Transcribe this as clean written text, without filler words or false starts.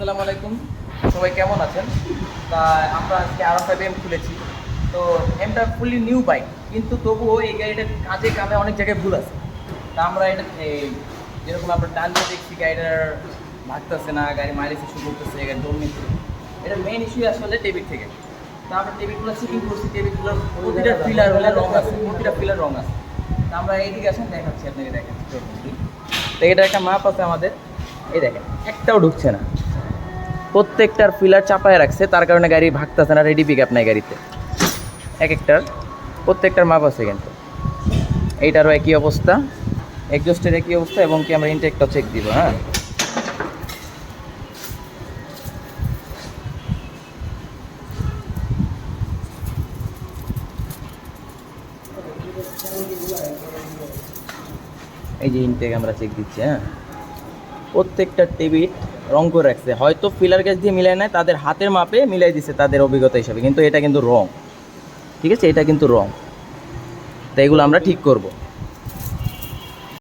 আসসালামু আলাইকুম, সবাই কেমন আছেন? তা আমরা আজকে R5 M খুলেছি। তো এমটা ফুললি নিউ বাইক, কিন্তু তবুও এই গাড়িটার কাজে কামে অনেক জায়গায় ভুল আছে। তা আমরা এটা যেরকম আমরা ডান দিয়ে দেখছি গাড়িটার ভাগতেছে না, গাড়ি মাইলেজ ইস্যু করতেছে, গাড়ি দৌড় নিচ্ছে। এটার মেইন ইস্যু আসলে টেবিল থেকে। তা আমরা টেবিলগুলো চেকিং করছি, টেবিলগুলোর প্রতিটা পিলার হলে রং আছে, প্রতিটা পিলার রং আছে। তা আমরা এইদিকে আসেন দেখাচ্ছি, আপনাকে দেখাচ্ছি। তো এটা একটা মাপ আছে আমাদের, এই দেখেন একটাও ঢুকছে না, প্রত্যেকটার পিলার চাপায় রাখছে, তার কারণে গাড়ি ভাগতেছে না, রেডি পিক আপ নাই গাড়িতে। এক একটার প্রত্যেকটার মাপ আছে কিন্তু। এইটারও একই অবস্থা, এক্সজস্টের একই অবস্থা, এবং কি আমরা ইনটেকটাও চেক দিব। হ্যাঁ, এই যে ইনটেক আমরা চেক দিচ্ছি। হ্যাঁ, প্রত্যেকটা টেবিল রং করে রাখছে, হয়তো ফিলার গ্যাস দিয়ে মিলাই নেয়, তাদের হাতের মাপে মিলাই দিছে তাদের অভিজ্ঞতা হিসাবে, কিন্তু এটা কিন্তু রং। ঠিক আছে, এটা কিন্তু রং। তো এগুলো আমরা ঠিক করব।